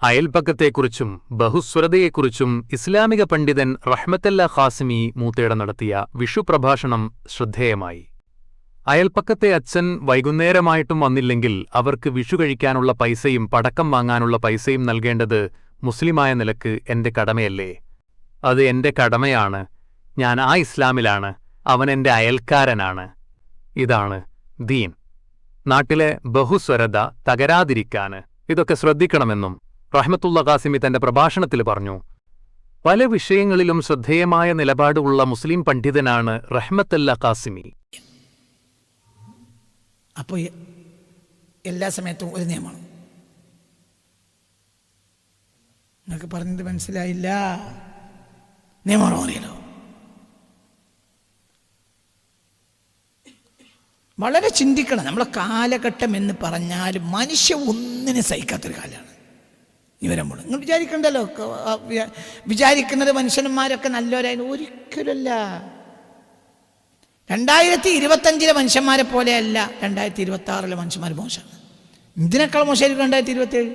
അയൽപക്കത്തെക്കുറിച്ചും ബഹുസ്വരതയെക്കുറിച്ചും ഇസ്ലാമിക പണ്ഡിതൻ റഹ്മത്തല്ല ഖാസിമി മൂത്തേട നടത്തിയ വിഷുപ്രഭാഷണം ശ്രദ്ധേയമായി. അയൽപക്കത്തെ അച്ഛൻ വൈകുന്നേരമായിട്ടും വന്നില്ലെങ്കിൽ അവർക്ക് വിഷു കഴിക്കാനുള്ള പൈസയും പടക്കം വാങ്ങാനുള്ള പൈസയും നൽകേണ്ടത് മുസ്ലിമായ നിലക്ക് എന്റെ കടമയല്ലേ? അത് എന്റെ കടമയാണ്. ഞാൻ ആ ഇസ്ലാമിലാണ്. അവൻ എന്റെ അയൽക്കാരനാണ്. ഇതാണ് ദീൻ. നാട്ടിലെ ബഹുസ്വരത തകരാതിരിക്കാന് ഇതൊക്കെ ശ്രദ്ധിക്കണമെന്നും റഹ്മത്തുള്ള ഖാസിമി തന്റെ പ്രഭാഷണത്തിൽ പറഞ്ഞു. പല വിഷയങ്ങളിലും ശ്രദ്ധേയമായ നിലപാടുള്ള മുസ്ലിം പണ്ഡിതനാണ് റഹ്മത്തല്ല ഖാസിമി. അപ്പോൾ എല്ലാ സമയത്തും ഒരു നിയമമാണ്. നിങ്ങൾക്ക് പറഞ്ഞത് മനസ്സിലായില്ല? നിയമമാണോ അറിയാലോ? വളരെ ചിന്തിക്കണം. നമ്മളെ കാലഘട്ടം എന്ന് പറഞ്ഞാൽ മനുഷ്യ ഒന്നിനും സഹിക്കാത്തൊരു കാലമാണ് ഇനി വരുമ്പോൾ. നിങ്ങൾ വിചാരിക്കണ്ടല്ലോ, വിചാരിക്കുന്നത് മനുഷ്യന്മാരൊക്കെ നല്ലവരായിരുന്നു. ഒരിക്കലല്ല. 2025 മനുഷ്യന്മാരെ പോലെയല്ല 2026 മനുഷ്യന്മാർ മോശമാണ്. ഇതിനേക്കാൾ മോശമായിരിക്കും 2027.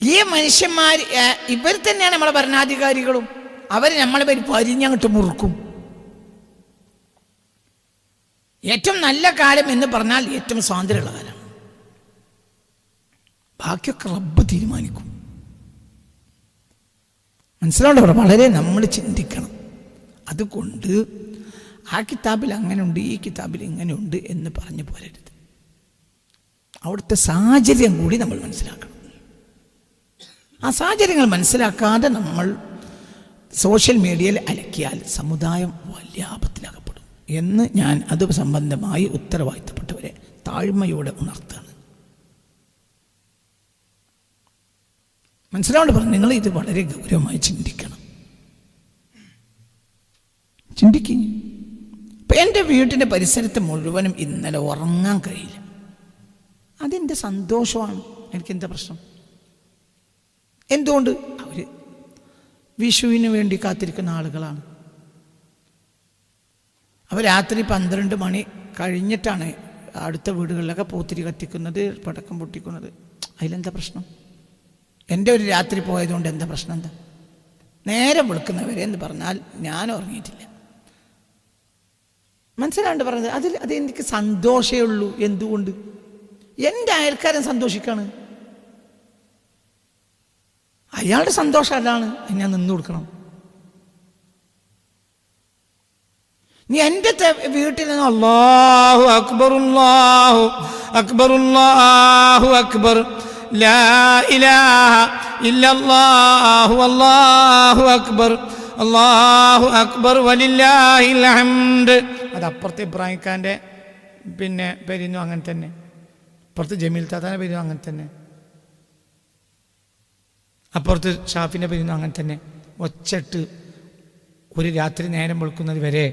ഈ മനുഷ്യന്മാർ ഇവർ തന്നെയാണ് നമ്മളെ ഭരണാധികാരികളും. അവർ നമ്മളെ പേര് പരിഞ്ഞങ്ങോട്ട് മുറുക്കും. ഏറ്റവും നല്ല കാലം എന്ന് പറഞ്ഞാൽ ഏറ്റവും സ്വാതന്ത്ര്യമുള്ള കാലമാണ്. ബാക്കിയൊക്കെ റബ്ബ് തീരുമാനിക്കും. മനസ്സിലാവുണ്ടോ? വളരെ നമ്മൾ ചിന്തിക്കണം. അതുകൊണ്ട് ആ കിതാബിൽ അങ്ങനെയുണ്ട്, ഈ കിതാബിൽ ഇങ്ങനെയുണ്ട് എന്ന് പറഞ്ഞു പോരരുത്. അവിടുത്തെ സാഹചര്യം കൂടി നമ്മൾ മനസ്സിലാക്കണം. ആ സാഹചര്യങ്ങൾ മനസ്സിലാക്കാതെ നമ്മൾ സോഷ്യൽ മീഡിയയിൽ അലക്കിയാൽ സമുദായം വലിയ ആപത്തിലകപ്പെടും എന്ന് ഞാൻ അത് സംബന്ധമായി ഉത്തരവാദിത്തപ്പെട്ടവരെ താഴ്മയോടെ ഉണർത്താണ്. മനസ്സിലാവേണ്ടി പറഞ്ഞു. നിങ്ങൾ ഇത് വളരെ ഗൗരവമായി ചിന്തിക്കണം. ചിന്തിക്കുക. ഇപ്പം എൻ്റെ വീട്ടിൻ്റെ പരിസരത്ത് മുഴുവനും ഇന്നലെ ഉറങ്ങാൻ കഴിയില്ല. അതെൻ്റെ സന്തോഷമാണ്. എനിക്കെന്താ പ്രശ്നം? എന്തുകൊണ്ട്? അവർ വിഷുവിന് വേണ്ടി കാത്തിരിക്കുന്ന ആളുകളാണ്. അവർ രാത്രി 12 മണി കഴിഞ്ഞിട്ടാണ് അടുത്ത വീടുകളിലൊക്കെ പൂത്തിരി കത്തിക്കുന്നത്, പടക്കം പൊട്ടിക്കുന്നത്. അതിലെന്താ പ്രശ്നം? എൻ്റെ ഒരു രാത്രി പോയതുകൊണ്ട് എന്താ പ്രശ്നം? എന്താ? നേരം വെളുക്കുന്നവരെ എന്ന് പറഞ്ഞാൽ ഞാൻ ഉറങ്ങിയിട്ടില്ല. മനസ്സിലാണ്ട് പറഞ്ഞത്. അത് എനിക്ക് സന്തോഷമേ ഉള്ളൂ. എന്തുകൊണ്ട്? എൻ്റെ അയൽക്കാരൻ സന്തോഷിക്കാണ്. അയാളുടെ സന്തോഷം അതാണ്. ഞാൻ നിന്നു കൊടുക്കണം. നീ എൻ്റെ വീട്ടിൽ നിന്ന് അല്ലാഹു അക്ബർ അല്ലാഹു അക്ബർ അല്ലാഹു അക്ബർ ലാ ഇലാഹ ഇല്ലല്ലാഹു അല്ലാഹു അക്ബർ അല്ലാഹു അക്ബർ വലില്ലാഹിൽ ഹംദ്. അത് അപ്പുറത്തെ ഇബ്രാഹിം ഖാൻ്റെ പേരിന്നു അങ്ങനെ തന്നെ, അപ്പുറത്ത് ജമീൽ താത്താൻ്റെ പേരിന്നു അങ്ങനെ തന്നെ, അപ്പുറത്ത് ഷാഫിൻ്റെ പേരിന്നു അങ്ങനെ തന്നെ. ഒച്ചിട്ട് ഒരു രാത്രി നേരം വെളുക്കുന്നത് വരെ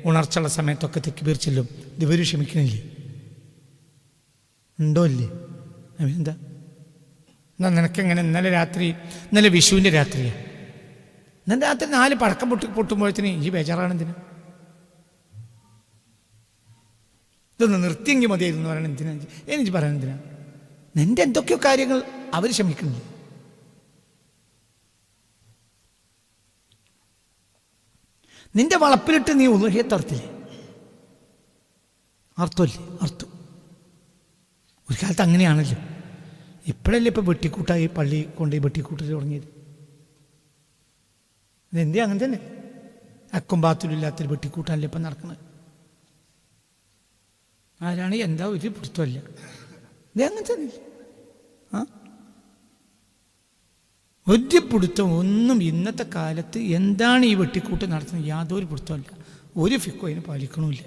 ഉണർച്ചുള്ള സമയത്തൊക്കെ തെക്കുബീർ ചെല്ലും. ഇവർ ക്ഷമിക്കണില്ലേ? ഉണ്ടോ ഇല്ലേ? എന്താ എന്നാൽ നിനക്കെങ്ങനെ? ഇന്നലെ വിഷുവിൻ്റെ രാത്രിയാണ്. ഇന്നലെ രാത്രി 4 പടക്കം പൊട്ടുമ്പോഴത്തേന് ഈ ബേജാറാണ്. എന്തിനാ ഇതൊന്ന് നിർത്തിയെങ്കിൽ മതിയായിരുന്നു പറയണം. എന്തിനാ എനിക്ക് പറയാൻ? എന്തിനാ? നിന്റെ എന്തൊക്കെയോ കാര്യങ്ങൾ അവർ ക്ഷമിക്കുന്നില്ല. നിന്റെ വളപ്പിലിട്ട് നീ ഉളുഹിയത്തർത്തില്ലേ? അർത്ഥമില്ലേ? അർത്ഥം. ഒരു കാലത്ത് അങ്ങനെയാണല്ലോ. ഇപ്പോഴല്ലേ ഇപ്പം വെട്ടിക്കൂട്ടായി പള്ളി കൊണ്ടുപോയി വെട്ടിക്കൂട്ടൽ തുടങ്ങിയത്. ഇതെന്തിയാ അങ്ങനെ തന്നെ? അക്കും ബാത്തിലില്ലാത്തൊരു വെട്ടിക്കൂട്ടാനല്ലേ ഇപ്പം നടക്കുന്നത്. ആരാണ് എന്താ ഒരു പിടുത്തമല്ല. ഇത് അങ്ങനെ തന്നെ. ഒരു പിടുത്തം ഒന്നും ഇന്നത്തെ കാലത്ത് എന്താണ് ഈ വെട്ടിക്കൂട്ട് നടത്തുന്നത്? യാതൊരു പിടുത്തമല്ല. ഒരു ഫിക്കും അതിന് പാലിക്കണമില്ല.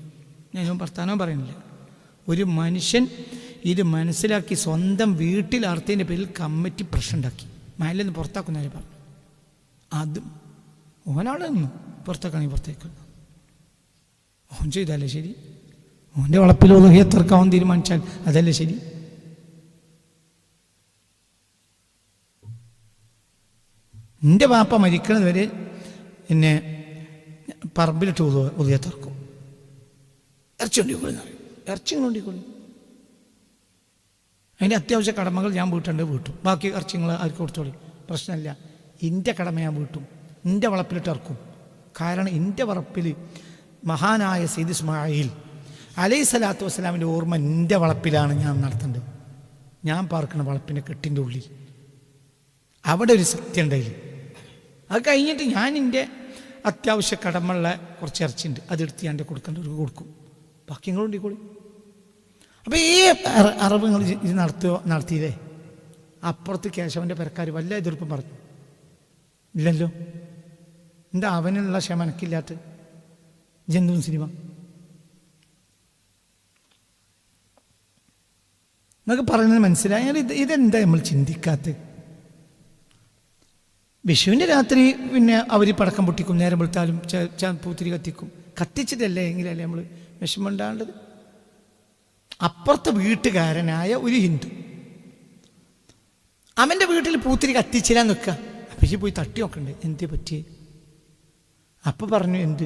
ഞാനും ഭർത്താനോ പറയുന്നില്ല. ഒരു മനുഷ്യൻ ഇത് മനസ്സിലാക്കി സ്വന്തം വീട്ടിൽ അർത്ഥത്തിൻ്റെ പേരിൽ കമ്മിറ്റി പ്രശ്നം ഉണ്ടാക്കി മഹലിൽ നിന്ന് പുറത്താക്കുന്നവരെ പറഞ്ഞു. അതും ഓനാളെ നിന്നു പുറത്താക്കുകയാണെങ്കിൽ പുറത്തേക്ക് ഓൻ ചെയ്താലേ ശരി. ഓൻ്റെ വളപ്പിൽ ഉളുഹിയത്തർക്കാൻ തീരുമാനിച്ചാൽ അതല്ലേ ശരി. എൻ്റെ വാപ്പ മരിക്കുന്നത് വരെ എന്നെ പറമ്പിലിട്ട് ഉളുഹിയത്തർക്കും. ഇറച്ചി കൊണ്ടിക്കൊള്ളി എന്ന് പറയും. ഇറച്ചി കൊണ്ടിക്കൊള്ളി. അതിൻ്റെ അത്യാവശ്യ കടമകൾ ഞാൻ വീട്ടേണ്ടത് വീട്ടും, ബാക്കി ഇറച്ചി നിങ്ങൾ ആർക്ക് കൊടുത്തോളി, പ്രശ്നമില്ല. എൻ്റെ കടമ ഞാൻ വീട്ടും, എൻ്റെ വളപ്പിലിട്ട് ഇറക്കും. കാരണം എൻ്റെ വളപ്പിൽ മഹാനായ സയ്യിദ് ഇസ്മായിൽ അലൈഹി സ്വലാത്തു വസ്സലാമിൻ്റെ ഓർമ്മ എൻ്റെ വളപ്പിലാണ് ഞാൻ നടത്തേണ്ടത്. ഞാൻ പാർക്കുന്ന വളപ്പിൻ്റെ കെട്ടിൻ്റെ ഉള്ളിൽ അവിടെ ഒരു സത്യം ഉണ്ടായില്ല. അത് കഴിഞ്ഞിട്ട് ഞാൻ എൻ്റെ അത്യാവശ്യ കടമുള്ള കുറച്ച് ഇറച്ചിയുണ്ട്, അതെടുത്ത് ഞാൻ കൊടുക്കേണ്ടവർക്ക് കൊടുക്കും, ബാക്കി നിങ്ങൾ ഉണ്ടിക്കോളി. അപ്പോൾ ഈ അറബ് നിങ്ങൾ ഇത് നടത്തിയില്ലേ? അപ്പുറത്ത് കേശവൻ്റെ പെരക്കാർ വല്ല എതിർപ്പും പറഞ്ഞു ഇല്ലല്ലോ. എന്താ അവനുള്ള ക്ഷമ എനിക്കില്ലാത്ത ജന്തു സിനിമ? എന്നൊക്കെ പറയുന്നത് മനസ്സിലായാൽ ഇതെന്താ നമ്മൾ ചിന്തിക്കാത്തത്? വിഷുവിൻ്റെ രാത്രി പിന്നെ അവർ പടക്കം പൊട്ടിക്കും, നേരം വെളുത്താലും പൂത്തിരി കത്തിക്കും. കത്തിച്ചിട്ടല്ലേ എങ്കിലല്ലേ നമ്മൾ വിഷമമുണ്ടാകേണ്ടത്? അപ്പുറത്തെ വീട്ടുകാരനായ ഒരു ഹിന്ദു അവൻ്റെ വീട്ടിൽ പൂത്തിരി കത്തിച്ചില്ല നിൽക്കുക. അപ്പം പോയി തട്ടി നോക്കണ്ടേ എന്തേ പറ്റിയേ? അപ്പം പറഞ്ഞു, എന്ത്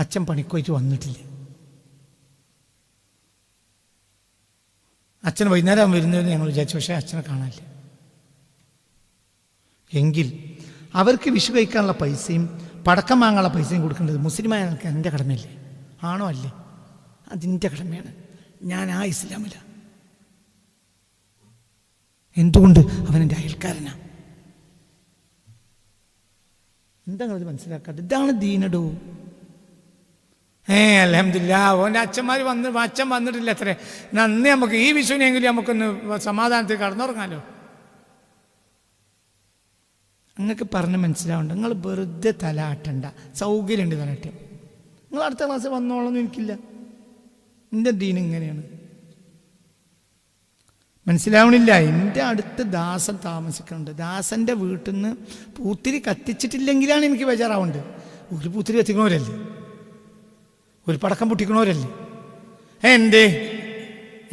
അച്ഛൻ പണിക്കോയിട്ട് വന്നിട്ടില്ല, അച്ഛൻ വൈകുന്നേരം വരുന്നതെന്ന് ഞങ്ങൾ വിചാരിച്ചു, പക്ഷേ അച്ഛനെ കാണാനില്ല. എങ്കിൽ അവർക്ക് വിഷു കഴിക്കാനുള്ള പൈസയും പടക്കം വാങ്ങാനുള്ള പൈസയും കൊടുക്കേണ്ടത് മുസ്ലിമായ എനിക്ക് എൻ്റെ കടമയല്ലേ? ആണോ? അല്ലേ? അതിൻ്റെ കടമയാണ്. ഞാൻ ആ ഇസ്ലാമില്ല. എന്തുകൊണ്ട്? അവനെൻ്റെ അയൽക്കാരനാ. എന്താ നിങ്ങളിത് മനസ്സിലാക്കാത്തത്? ഇതാണ് ദീനടോ. അൽഹംദുലില്ലാ ഓൻ്റെ അച്ഛന്മാർ അച്ഛൻ വന്നിട്ടില്ല അത്രേ. നന്ദി, നമുക്ക് ഈ വിഷുവിനെങ്കിലും നമുക്കൊന്ന് സമാധാനത്തിൽ കടന്നുറങ്ങാലോ. നിങ്ങൾക്ക് പറഞ്ഞ് മനസ്സിലാവുണ്ട്. നിങ്ങൾ വെറുതെ തലാട്ടണ്ട, സൗകര്യമുണ്ട് തലാട്ടം. നിങ്ങൾ അടുത്ത ക്ലാസ് വന്നോളൊന്നും എനിക്കില്ല. എൻ്റെ ദീൻ ഇങ്ങനെയാണ്. മനസ്സിലാവണില്ല? എൻ്റെ അടുത്ത് ദാസൻ താമസിക്കുന്നുണ്ട്. ദാസൻ്റെ വീട്ടിൽ നിന്ന് പൂത്തിരി കത്തിച്ചിട്ടില്ലെങ്കിലാണ് എനിക്ക് ബേജാറാവുണ്ട്. ഒരു പൂത്തിരി കത്തിക്കണവരല്ലേ, ഒരു പടക്കം പൊട്ടിക്കണവരല്ലേ.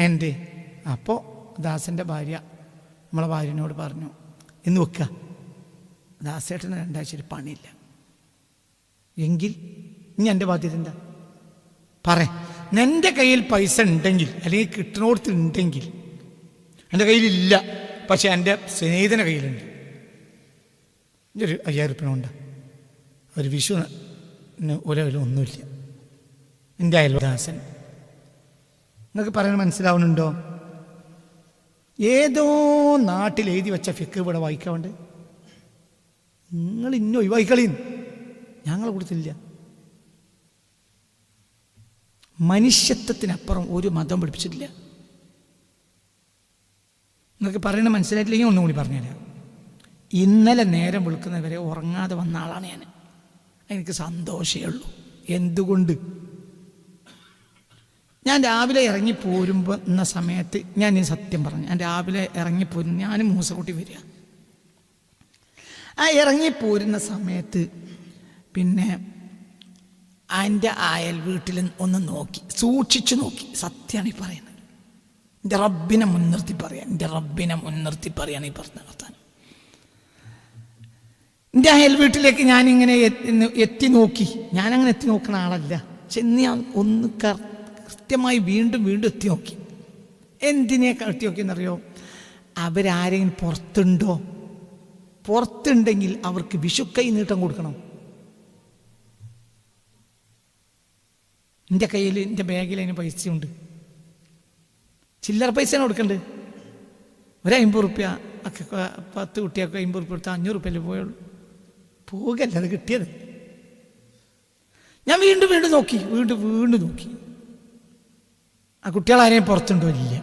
എൻ്റെ അപ്പോൾ ദാസൻ്റെ ഭാര്യ നമ്മളെ ഭാര്യനോട് പറഞ്ഞു, ഇന്ന് വെക്കുക, ദാസേട്ടന് 2 ആഴ്ച പണിയില്ല. എങ്കിൽ ഇനി എൻ്റെ ബാധ്യത എന്താ? എൻ്റെ കയ്യിൽ പൈസ ഉണ്ടെങ്കിൽ, അല്ലെങ്കിൽ കിട്ടണോടത്തുണ്ടെങ്കിൽ, എൻ്റെ കയ്യിലില്ല പക്ഷെ എൻ്റെ സ്നേഹിതൻ്റെ കയ്യിലുണ്ട്, ഒരു 5000 ഉറുപ്പിക ഉണ്ട്, ഒരു വിഷുവിന് ഒന്നുമില്ല, എൻ്റെ അയൽവാസൻ. നിങ്ങൾക്ക് പറയാൻ മനസ്സിലാവുന്നുണ്ടോ? ഏതോ നാട്ടിൽ എഴുതി വെച്ച ഫിക്ക് ഇവിടെ വായിക്കാറുണ്ട്. നിങ്ങൾ ഇന്നോ ഒഴിവായിക്കളിന്ന് ഞങ്ങളെ കൊടുത്തില്ല. മനുഷ്യത്വത്തിനപ്പുറം ഒരു മതം പഠിപ്പിച്ചിട്ടില്ല. നിങ്ങൾക്ക് പറയണ മനസ്സിലായിട്ടില്ലെങ്കിൽ ഒന്നും കൂടി പറഞ്ഞുതരാം. ഇന്നലെ നേരം വെളുക്കുന്നവരെ ഉറങ്ങാതെ വന്ന ആളാണ് ഞാൻ. എനിക്ക് സന്തോഷമേ ഉള്ളൂ. എന്തുകൊണ്ട്? ഞാൻ രാവിലെ ഇറങ്ങിപ്പോരുമ്പോൾ എന്ന സമയത്ത് ഞാൻ ഈ സത്യം പറഞ്ഞു, ഞാൻ രാവിലെ ഇറങ്ങിപ്പോരുന്നു, ഞാൻ മൂസക്കുട്ടി വരിക. ആ ഇറങ്ങിപ്പോരുന്ന സമയത്ത് പിന്നെ എൻ്റെ അയൽ വീട്ടിൽ ഒന്ന് നോക്കി, സൂക്ഷിച്ചു നോക്കി. സത്യമാണ് ഈ പറയുന്നത്. എൻ്റെ റബ്ബിനെ മുൻനിർത്തി പറയാൻ ഈ പറഞ്ഞ വർത്താനം. എൻ്റെ അയൽ വീട്ടിലേക്ക് ഞാനിങ്ങനെ എത്തി നോക്കി. ഞാനങ്ങനെ എത്തി നോക്കുന്ന ആളല്ല. ചെന്ന് ഞാൻ ഒന്ന് കൃത്യമായി വീണ്ടും എത്തി നോക്കി. എന്തിനെ എത്തി നോക്കിയെന്നറിയോ? അവരാരെങ്കിലും പുറത്തുണ്ടോ? പുറത്തുണ്ടെങ്കിൽ അവർക്ക് വിഷുക്കൈ നീട്ടം കൊടുക്കണം. എൻ്റെ കയ്യിൽ, എൻ്റെ ബാഗിൽ അതിന് പൈസയുണ്ട്. ചില്ലറ പൈസയാണ് കൊടുക്കണ്ടത്. ഒരു 50 ഉറുപ്പ്യ, 10 കുട്ടിയൊക്കെ 50 ഉറുപ്പ്യ കൊടുത്താൽ 500 ഉറുപ്പ്യല്ലേ പോയുള്ളൂ. പോകല്ല, അത് കിട്ടിയത്. ഞാൻ വീണ്ടും നോക്കി. ആ കുട്ടികളാരെയും പുറത്തുണ്ടോ? ഇല്ല.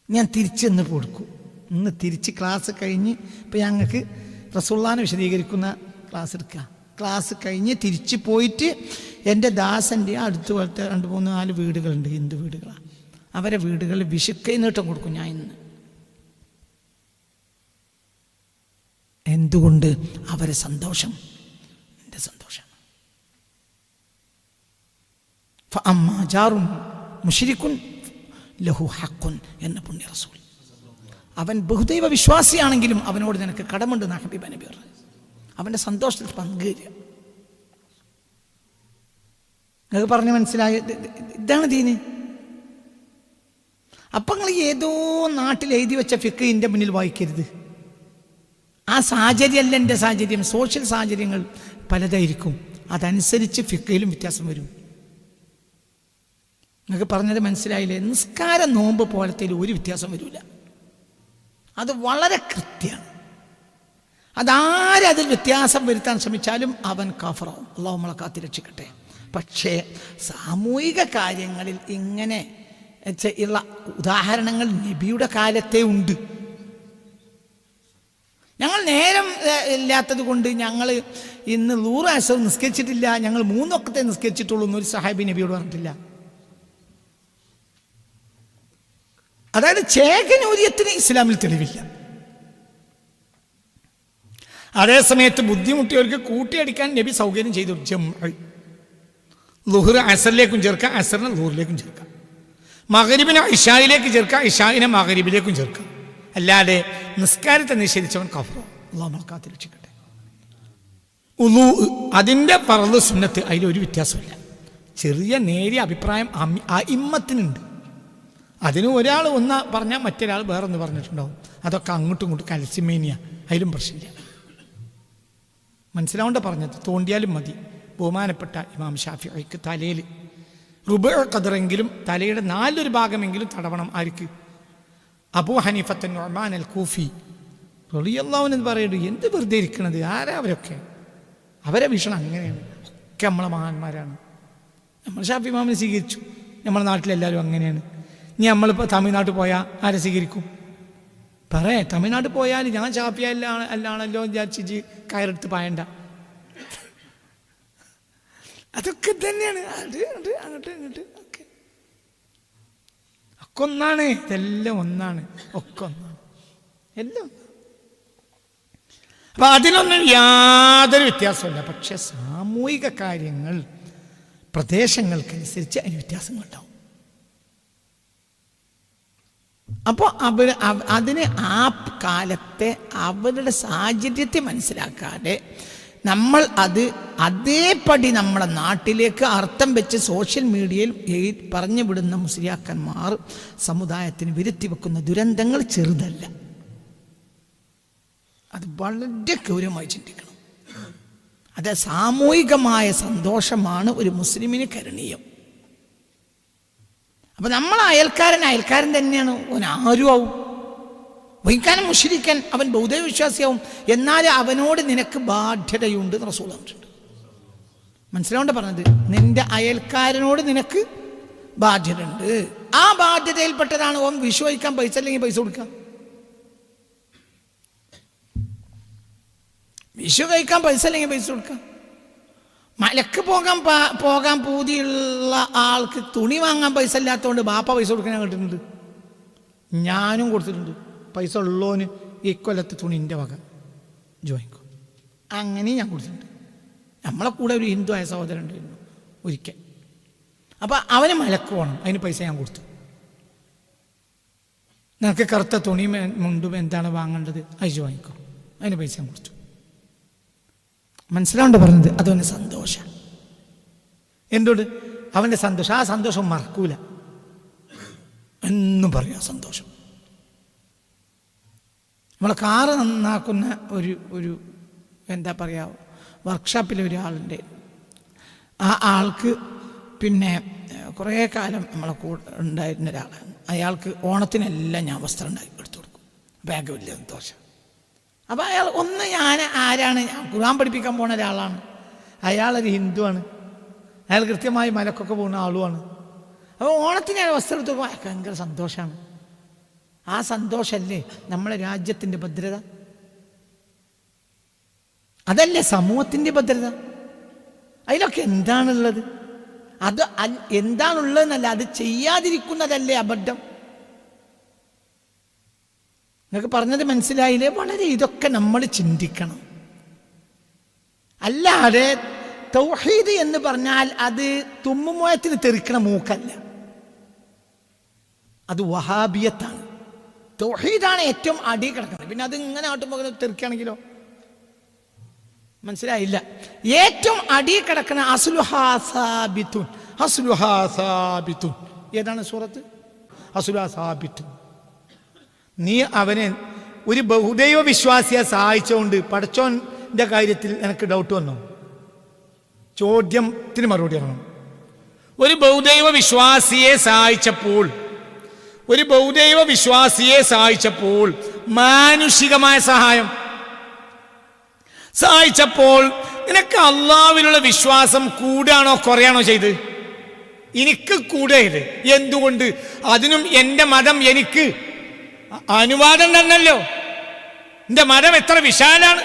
ഞാൻ തിരിച്ചെന്ന് കൊടുക്കും. ഇന്ന് തിരിച്ച് ക്ലാസ് കഴിഞ്ഞ്, ഇപ്പം ഞങ്ങൾക്ക് റസൂലുള്ളാഹിനെ വിശദീകരിക്കുന്ന ക്ലാസ് എടുക്കുക. ക്ലാസ് കഴിഞ്ഞ് തിരിച്ച് പോയിട്ട് എൻ്റെ ദാസൻ്റെ അടുത്ത് പോലത്തെ 2, 3, 4 വീടുകളുണ്ട്, ഹിന്ദു വീടുകളാണ്. അവരെ വീടുകളിൽ വിഷുക്കൈ നീട്ടം കൊടുക്കും ഞാൻ ഇന്ന്. എന്തുകൊണ്ട്? അവരെ സന്തോഷം എൻ്റെ സന്തോഷമാണ്. ഫഅമ്മാ ജാറുൻ മുശ്രിക്കുൻ ലഹു ഹഖുൻ എന്ന പുണ്യ റസൂൽ. അവൻ ബഹുദൈവ വിശ്വാസിയാണെങ്കിലും അവനോട് നിനക്ക് കടമുണ്ട് എന്നാണ് ഹബീബ് നബി പറഞ്ഞത്. അവൻ്റെ സന്തോഷത്തിൽ പങ്കുചേരുക. നിങ്ങൾക്ക് പറഞ്ഞ് മനസ്സിലായ ഇതാണ് ദീന്. അപ്പം നിങ്ങൾ ഏതോ നാട്ടിൽ എഴുതി വെച്ച ഫിഖ് എൻ്റെ മുന്നിൽ വായിക്കരുത്. ആ സാഹചര്യമല്ല എൻ്റെ സാഹചര്യം. സോഷ്യൽ സാഹചര്യങ്ങൾ പലതായിരിക്കും. അതനുസരിച്ച് ഫിഖിലും വ്യത്യാസം വരും. നിങ്ങൾക്ക് പറഞ്ഞത് മനസ്സിലായില്ലേ? നിസ്കാരം നോമ്പ് പോലത്തെ ഒരു വ്യത്യാസം വരില്ല. അത് വളരെ കൃത്യമാണ്. അതാരതിൽ വ്യത്യാസം വരുത്താൻ ശ്രമിച്ചാലും അവൻ കാഫറാവും. അല്ലാഹു നമ്മളെ കാത്തിരക്ഷിക്കട്ടെ. പക്ഷേ സാമൂഹിക കാര്യങ്ങളിൽ ഇങ്ങനെ ഉള്ള ഉദാഹരണങ്ങൾ നബിയുടെ കാലത്തെ ഉണ്ട്. ഞങ്ങൾ നേരം ഇല്ലാത്തത് കൊണ്ട് ഞങ്ങൾ ഇന്ന് 100 അസർ നിസ്കരിച്ചിട്ടില്ല, ഞങ്ങൾ 3 വഖത്തെ നിസ്കരിച്ചിട്ടുള്ളൂ എന്നൊരു സഹാബി നബിയോട് പറഞ്ഞിട്ടില്ല. അതായത് ചേകനൂര്യത്തിന് ഇസ്ലാമിൽ തെളിവില്ല. അതേസമയത്ത് ബുദ്ധിമുട്ടിയവർക്ക് കൂട്ടിയടിക്കാൻ നബി സൗകര്യം ചെയ്തു. ളുഹ്ർ അസറിലേക്കും ചേർക്കാം, അസറിനെ ളുഹ്റിലേക്കും ചേർക്കാം, മഗ്രിബിനെ ഇശായിലേക്ക് ചേർക്കാം, ഇശായിനെ മഗ്രിബിലേക്കും ചേർക്കാം. അല്ലാതെ നിസ്കാരത്തെ നിഷേധിച്ചവൻ കാഫിറാണ്. അല്ലാഹു നമ്മളെ കാത്തിരക്ഷിക്കട്ടെ. ഉളൂ അതിൻ്റെ ഫർള് സുന്നത്ത് അതിലൊരു വ്യത്യാസമില്ല. ചെറിയ നേരിയ അഭിപ്രായം അഇമ്മത്തിനുണ്ട്. അതിന് ഒരാൾ ഒന്ന് പറഞ്ഞാൽ മറ്റൊരാൾ വേറൊന്ന് പറഞ്ഞിട്ടുണ്ടാവും. അതൊക്കെ അങ്ങോട്ടും ഇങ്ങോട്ടും കൽസിമേനിയ, അതിലും പ്രശ്നമില്ല. മനസ്സിലാവേണ്ട പറഞ്ഞത് തോണ്ടിയാലും മതി. ബഹുമാനപ്പെട്ട ഇമാം ഷാഫിഈക്ക് തലയിൽ റുബഉ ഖദറെങ്കിലും തലയുടെ 4 ഭാഗമെങ്കിലും തടവണം. ആർക്ക്? അബൂ ഹനീഫത്ത് നുഅ്മാൻ അൽ കൂഫി റളിയല്ലാഹു അൻഹു പറയുന്നു, എന്ത് വെറുതെ ഇരിക്കണത്, ആരാ അവരൊക്കെ? അവരെ വീക്ഷണം അങ്ങനെയാണ്. ഒക്കെ നമ്മളെ മഹാന്മാരാണ്. നമ്മൾ ഷാഫി ഇമാമിനെ സ്വീകരിച്ചു. നമ്മുടെ നാട്ടിലെല്ലാവരും അങ്ങനെയാണ്. ഇനി നമ്മളിപ്പോൾ തമിഴ്നാട്ടിൽ പോയാൽ ആരെ സ്വീകരിക്കും? തമിഴ്നാട്ടിൽ പോയാൽ ഞാൻ ഷാഫി അല്ലാണല്ലോ വിചാരിച്ച് കയറെടുത്ത് പായണ്ട. അതൊക്കെ തന്നെയാണ്. അങ്ങോട്ട് ഒക്കെ ഒന്നാണ്. ഇതെല്ലാം ഒന്നാണ്. ഒക്കെ ഒന്നാണ്. എല്ലാം. അപ്പൊ അതിനൊന്നും യാതൊരു വ്യത്യാസമില്ല. പക്ഷെ സാമൂഹിക കാര്യങ്ങൾ പ്രദേശങ്ങൾക്കനുസരിച്ച് അതിന് വ്യത്യാസങ്ങളുണ്ടാവും. അപ്പോൾ അതിന് ആ കാലത്തെ അവരുടെ സാഹചര്യത്തെ മനസ്സിലാക്കാതെ നമ്മൾ അതേപടി നമ്മളെ നാട്ടിലേക്ക് അർത്ഥം വെച്ച് സോഷ്യൽ മീഡിയയിൽ പറഞ്ഞു വിടുന്ന മുസ്ലിയാക്കന്മാർ സമുദായത്തിന് വിരുത്തി വെക്കുന്ന ദുരന്തങ്ങൾ ചെറുതല്ല. അത് വളരെ ഗൗരവമായി ചിന്തിക്കണം. അത് സാമൂഹികമായ സന്തോഷമാണ് ഒരു മുസ്ലിമിന് കരണീയം. അപ്പം നമ്മൾ അയൽക്കാരൻ തന്നെയാണ്. അവൻ ആരും ആവും. വഹിക്കാനും മുശ്രിക്കൻ, അവൻ ബൗദ്ധ വിശ്വാസിയാവും. എന്നാൽ അവനോട് നിനക്ക് ബാധ്യതയുണ്ട് എന്ന് റസൂൽ പറഞ്ഞിട്ടുണ്ട്. മനസ്സിലാവേണ്ട പറഞ്ഞത്, നിന്റെ അയൽക്കാരനോട് നിനക്ക് ബാധ്യത ഉണ്ട്. ആ ബാധ്യതയിൽപ്പെട്ടതാണ് ഓൻ വിഷു കഴിക്കാൻ പൈസ അല്ലെങ്കിൽ പൈസ കൊടുക്കുക. വിഷു കഴിക്കാൻ പൈസ അല്ലെങ്കിൽ പൈസ കൊടുക്കുക. മലക്ക് പോകാൻ പൂതിയുള്ള ആൾക്ക് തുണി വാങ്ങാൻ പൈസ ഇല്ലാത്തതുകൊണ്ട് ബാപ്പ പൈസ കൊടുക്കാൻ ഞാൻ കിട്ടുന്നുണ്ട്. ഞാനും കൊടുത്തിട്ടുണ്ട്. പൈസ ഉള്ളോന് ഈ കൊല്ലത്ത് തുണി എൻ്റെ വക ജോയിക്കോ, അങ്ങനെ ഞാൻ കൊടുത്തിട്ടുണ്ട്. നമ്മളെ കൂടെ ഒരു ഹിന്ദു ആയ സഹോദരൻ ഉണ്ടായിരുന്നു ഒരിക്കൽ. അപ്പം അവന് മലക്ക് പോകണം, അതിന് പൈസ ഞാൻ കൊടുത്തു. നിനക്ക് കറുത്ത തുണിയും മുണ്ടും എന്താണ് വാങ്ങേണ്ടത്, അയച്ചു വാങ്ങിക്കോ, അതിന് പൈസ ഞാൻ കൊടുത്തു. മനസ്സിലാവേണ്ട പറഞ്ഞത്, അതവന് സന്തോഷം. എന്തുകൊണ്ട്? അവൻ്റെ സന്തോഷം. ആ സന്തോഷം മറക്കൂല. എന്നും പറയാം സന്തോഷം. നമ്മളെ കാറ് നന്നാക്കുന്ന ഒരു എന്താ പറയുക, വർക്ക്ഷോപ്പിൽ ഒരാളുണ്ട്. ആ ആൾക്ക് പിന്നെ കുറേ കാലം നമ്മളെ കൂടെ ഉണ്ടായിരുന്ന ഒരാളാണ്. അയാൾക്ക് ഓണത്തിനെല്ലാം ഞാൻ വസ്ത്രം ഉണ്ടാക്കി എടുത്തു കൊടുക്കും. അപ്പോൾ അയാൾക്ക് വലിയ സന്തോഷം. അപ്പോൾ അയാൾ ഞാൻ ആരാണ്, ഞാൻ ഖുർആൻ പഠിപ്പിക്കാൻ പോണ ഒരാളാണ്. അയാളൊരു ഹിന്ദുവാണ്. അയാൾ കൃത്യമായി മലക്കൊക്കെ പോകുന്ന ആളുമാണ്. അപ്പോൾ ഓണത്തിന് അയാൾ വസ്ത്രം എടുത്തു പോകുമ്പോൾ അയാൾക്ക് ഭയങ്കര സന്തോഷമാണ്. ആ സന്തോഷമല്ലേ നമ്മളെ രാജ്യത്തിൻ്റെ ഭദ്രത? അതല്ലേ സമൂഹത്തിൻ്റെ ഭദ്രത? അതിലൊക്കെ എന്താണുള്ളത്? അത് എന്താണുള്ളതെന്നല്ല, അത് ചെയ്യാതിരിക്കുന്നതല്ലേ അബദ്ധം. നിങ്ങൾക്ക് പറഞ്ഞത് മനസ്സിലായില്ലേ? വളരെ ഇതൊക്കെ നമ്മൾ ചിന്തിക്കണം. അല്ലാതെ തൗഹീദ് എന്ന് പറഞ്ഞാൽ അത് തുമ്മുമോയത്തിന് തെറിക്കണ മൂക്കല്ല, അത് വഹാബിയത്താണ്. തൗഹീദാണ് ഏറ്റവും അടി കിടക്കുന്നത്. പിന്നെ അത് ഇങ്ങനെ ആട്ടുമ്പോൾ തെറിക്കുകയാണെങ്കിലോ? മനസ്സിലായില്ല. ഏറ്റവും അടി കിടക്കുന്ന അസ്ലുഹാ സാബിത്തുൻ. ഏതാണ് സൂറത്ത്? അസുല സാബിത്ത്. നീ അവനെ ഒരു ബഹുദൈവ വിശ്വാസിയെ സഹായിച്ചുകൊണ്ട് പടച്ചോന്റെ കാര്യത്തിൽ എനിക്ക് ഡൗട്ട് വന്നോ? ചോദ്യത്തിന് മറുപടി പറയണം. ഒരു ബഹുദൈവ വിശ്വാസിയെ സഹായിച്ചപ്പോൾ മാനുഷികമായ സഹായിച്ചപ്പോൾ നിനക്ക് അള്ളാഹുവിലുള്ള വിശ്വാസം കൂടാണോ കുറയാണോ ചെയ്ത്? എനിക്ക് കൂടരുത്. എന്തുകൊണ്ട്? അതിനും എൻ്റെ മതം എനിക്ക് അനുവാദം തന്നല്ലോ. എൻ്റെ മതം എത്ര വിശാലാണ്.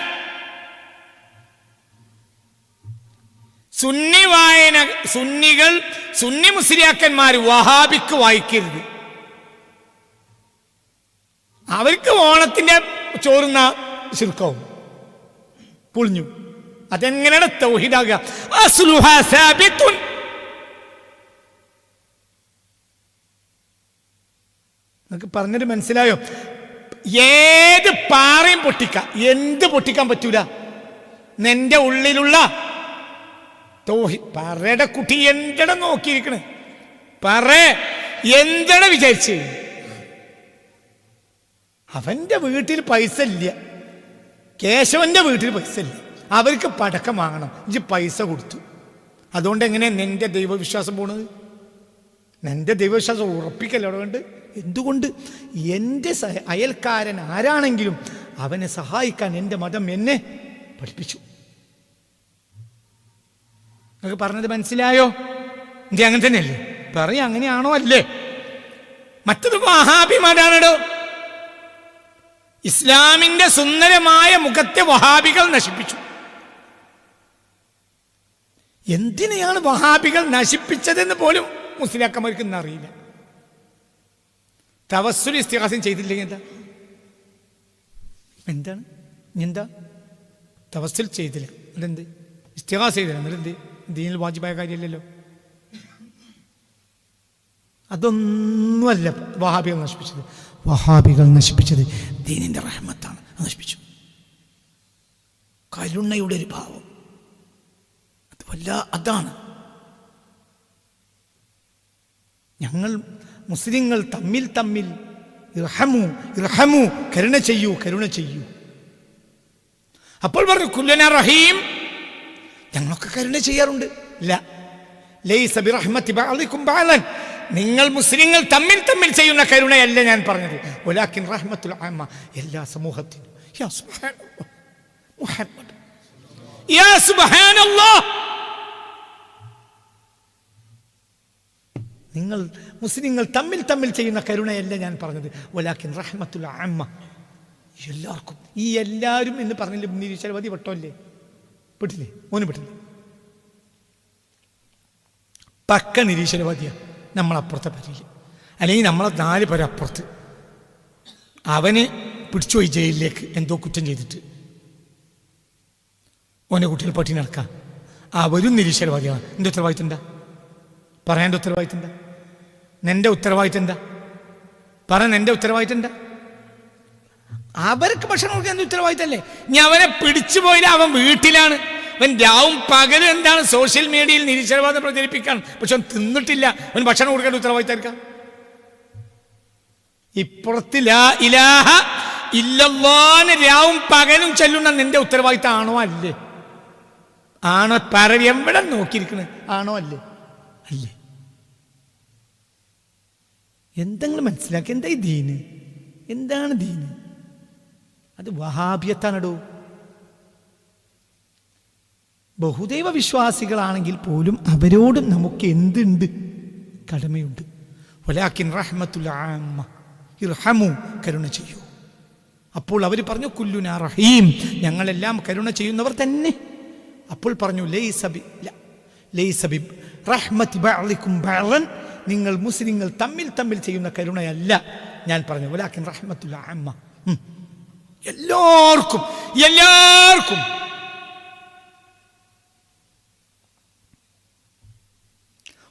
സുന്നി മുസ്ലിയാക്കന്മാർ വഹാബിക്ക് വായിക്കരുത്. അവർക്ക് ഓണത്തിന്റെ ചോറുന്ന ശിർക്കാവും പൊളിഞ്ഞു. അതെങ്ങനെയാണ് തൗഹീദാകുക? അസ്ലുഹാ സാബിത്തുൻ. നിങ്ങൾക്ക് പറഞ്ഞത് മനസ്സിലായോ? ഏത് പാറയും പൊട്ടിക്കാം, എന്ത് പൊട്ടിക്കാൻ പറ്റൂല? നിന്റെ ഉള്ളിലുള്ള പറയുടെ കുട്ടി എന്തെട നോക്കിയിരിക്കണേ, പറ എന്തെട വിചാരിച്ച്? അവന്റെ വീട്ടിൽ പൈസ ഇല്ല, കേശവന്റെ വീട്ടിൽ പൈസ ഇല്ല, അവർക്ക് പടക്കം വാങ്ങണം, ഇജ്ജ് പൈസ കൊടുത്തു. അതുകൊണ്ട് എങ്ങനെ നിന്റെ ദൈവവിശ്വാസം പോണത്? നിന്റെ ദൈവവിശ്വാസം ഉറപ്പിക്കല്ലോ വേണ്ട. എന്തുകൊണ്ട്? എൻ്റെ അയൽക്കാരൻ ആരാണെങ്കിലും അവനെ സഹായിക്കാൻ എൻ്റെ മതം എന്നെ പഠിപ്പിച്ചു. നിങ്ങൾക്ക് പറഞ്ഞത് മനസ്സിലായോ? ഇത് അങ്ങനെ തന്നെയല്ലേ? പറയാ അങ്ങനെയാണോ? അല്ലേ? മറ്റത് വഹാബി മതാണോ? ഇസ്ലാമിന്റെ സുന്ദരമായ മുഖത്തെ വഹാബികൾ നശിപ്പിച്ചു. എന്തിനെയാണ് വഹാബികൾ നശിപ്പിച്ചതെന്ന് പോലും മുസ്ലിയാക്കന്മാർക്ക് ഇന്ന് അറിയില്ല. തവസ്സുൽ ഇസ്തിഗാസയും ചെയ്തില്ലെങ്കിൽ എന്താ തവസ്സുൽ ചെയ്തില്ല, അതെന്ത്? ഇസ്തിഗാസ ചെയ്തില്ല, അതെന്ത്? ദീനിൽ വാജിബായ കാര്യമല്ലല്ലോ. അതൊന്നുമല്ല വഹാബികൾ നശിപ്പിച്ചത്. വഹാബികൾ നശിപ്പിച്ചത് ദീനിന്റെ റഹ്മത്താണ് നശിപ്പിച്ചു. കരുണയുടെ ഒരു ഭാവം അതാണ്. ഞങ്ങൾ മുസ്ലിങ്ങൾ തമ്മിൽ ഇർഹമു ഇർഹമു, കരുണ ചെയ്യൂ. അപ്പോൾ പറഞ്ഞു കുല്ലനാ റഹീം, ഞങ്ങളൊക്കെ കരുണ ചെയ്യാറുണ്ട്. ലൈസ ബിറഹ്മതി ബഅദികും ബഅദൻ, നിങ്ങൾ മുസ്ലിങ്ങൾ തമ്മിൽ ചെയ്യുന്ന കരുണയല്ല ഞാൻ പറഞ്ഞത്. വലാകിൻ റഹ്മത്തുൽ ആമ്മ, എല്ലാ സമൂഹത്തിനും. യാ സുബ്ഹാനല്ലാഹ് മുഹമ്മദ്, യാ സുബ്ഹാനല്ലാഹ്. നിങ്ങൾ മുസ്ലിങ്ങൾ തമ്മിൽ ചെയ്യുന്ന കരുണയല്ല ഞാൻ പറഞ്ഞത്. വലാകിൻ റഹ്മത്തുൽ ആമ്മ, എല്ലാവർക്കും. ഈ എല്ലാവരും എന്ന് പറഞ്ഞില്ല, നിരീശ്വരവാദി പെട്ടോല്ലേ? പെട്ടില്ലേ? മോന് പെട്ടില്ലേ? പക്ക നിരീശ്വരവാദിയാ. നമ്മളപ്പുറത്തെ പറ്റില്ല, അല്ലെങ്കിൽ നമ്മളെ 4 പേര് അപ്പുറത്ത്. അവന് പിടിച്ചുപോയി ജയിലിലേക്ക് എന്തോ കുറ്റം ചെയ്തിട്ട്, ഓൻ്റെ കുട്ടികൾ പട്ടി നടക്കാം. അവരും നിരീശ്വരവാദിയാണ്. എൻ്റെ ഉത്തരവാദിത്തം എന്താ? പറയേണ്ട ഉത്തരവാദിത്തം എന്താ? നിന്റെ ഉത്തരവാദിത്തം എന്താ? പറ, നിന്റെ ഉത്തരവാദിത്തം എന്താ? അവർക്ക് ഭക്ഷണം കൊടുക്കാൻ എന്ത് ഉത്തരവാദിത്തല്ലേ? ഞാൻ അവനെ പിടിച്ചു പോയില്ല, അവൻ വീട്ടിലാണ്. അവൻ രാവും പകലും എന്താണ് സോഷ്യൽ മീഡിയയിൽ നിരീശ്വരവാദം പ്രചരിപ്പിക്കാൻ. പക്ഷെ അവൻ തിന്നിട്ടില്ല, അവൻ ഭക്ഷണം കൊടുക്കേണ്ട ഉത്തരവാദിത്തം. ഇപ്പുറത്ത് ലാ ഇലാഹ ഇല്ലല്ലാഹ് രാവും പകലും ചൊല്ലുന്ന നിന്റെ ഉത്തരവാദിത്തം ആണോ അല്ലേ? ആണോ? പറ, എവിടെ നോക്കിയിരിക്കണേ? ആണോ അല്ലേ? അല്ലേ? എന്തെങ്കിലും മനസ്സിലാക്കി. എന്താ ഈ ദീന്? എന്താണ് ദീന്? അത് വഹാബിയത്താണോ? ബഹുദൈവ വിശ്വാസികളാണെങ്കിൽ പോലും അവരോടും നമുക്ക് എന്തുണ്ട്? കടമയുണ്ട്. വലാകിൻ റഹ്മത്തുൽ ആമ്മ ഇർഹമു, കരുണ ചെയ്യൂ. അപ്പോൾ അവർ പറഞ്ഞു കുല്ലുനാ റഹീം, ഞങ്ങളെല്ലാം കരുണ ചെയ്യുന്നവർ തന്നെ. അപ്പോൾ പറഞ്ഞു ലൈസ ബി റഹ്മതി ബഅദികും ബഅദൻ, നിങ്ങൾ മുസ്ലിങ്ങൾ തമ്മിൽ ചെയ്യുന്ന കരുണയല്ല ഞാൻ പറഞ്ഞു. വലാകിൻ റഹ്മത്തുൽ ആമ്മ, എല്ലാവർക്കും.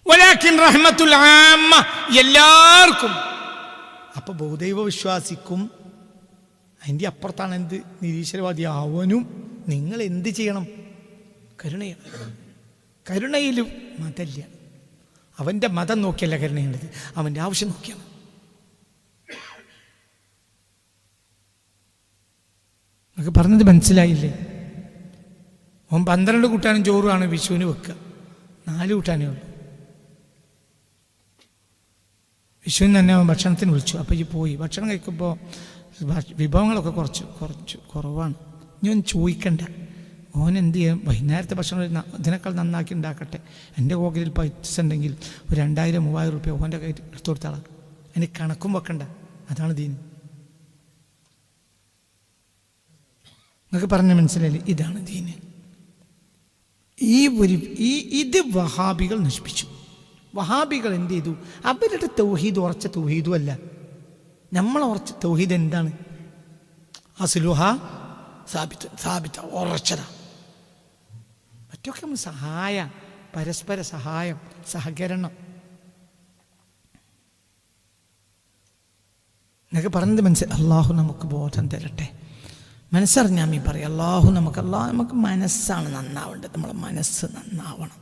വലാകിൻ റഹ്മത്തുൽ ആമ്മ, എല്ലാവർക്കും. അപ്പൊ ബഹുദൈവ വിശ്വാസിക്കും അതിൻ്റെ അപ്പുറത്താണ് എന്ത്? നിരീശ്വരവാദി. അവനും നിങ്ങൾ എന്ത് ചെയ്യണം? കരുണയാണ്. കരുണയിൽ മതമില്ല. അവൻ്റെ മതം നോക്കിയല്ല കരുണയുണ്ടത്, അവൻ്റെ ആവശ്യം നോക്കിയാണ്. നമുക്ക് പറഞ്ഞത് മനസ്സിലായില്ലേ? ഓൻ 12 കൂട്ടാനും ചോറുമാണ് വിഷുവിന് വെക്കുക, 4 കൂട്ടാനേ ഉള്ളൂ. വിഷുവിന് തന്നെ അവൻ ഭക്ഷണത്തിന് വിളിച്ചു. അപ്പോൾ ഈ പോയി ഭക്ഷണം കഴിക്കുമ്പോൾ വിഭവങ്ങളൊക്കെ കുറച്ച് കുറവാണ്. ഇനി ഒന്ന് ചോദിക്കണ്ട, ഓൻ എന്ത് ചെയ്യും? വൈകുന്നേരത്തെ ഭക്ഷണം ഇതിനേക്കാൾ നന്നാക്കി ഉണ്ടാക്കട്ടെ. എൻ്റെ പോക്കറ്റിൽ പൈസ ഉണ്ടെങ്കിൽ ഒരു 2000-3000 റുപ്യ ഓൻ്റെ കയ്യിൽ എടുത്തു കൊടുത്താളാം. അതിന് കണക്കും വെക്കണ്ട. അതാണ് ദീൻ. നിങ്ങൾക്ക് പറഞ്ഞ മനസ്സിലായില്ലേ? ഇതാണ് ദീന്. ഇത് വഹാബികൾ നശിപ്പിച്ചു. വഹാബികൾ എന്ത് ചെയ്തു? അവരുടെ തൗഹീദ് ഉറച്ച തൗഹീദും അല്ല. നമ്മൾ ഉറച്ച തൗഹീദ് എന്താണ്? അസ്ലുഹ സാബിത, ഉറച്ചതാ. മറ്റൊക്കെ നമ്മൾ സഹായം, പരസ്പര സഹായം, സഹകരണം. എന്നൊക്കെ പറഞ്ഞത് മനസ്സിൽ. അള്ളാഹു നമുക്ക് ബോധം തരട്ടെ, മനസ്സറിഞ്ഞാൽ പറയാം. അള്ളാഹു നമുക്ക് മനസ്സാണ് നന്നാവേണ്ടത്. നമ്മളെ മനസ്സ് നന്നാവണം.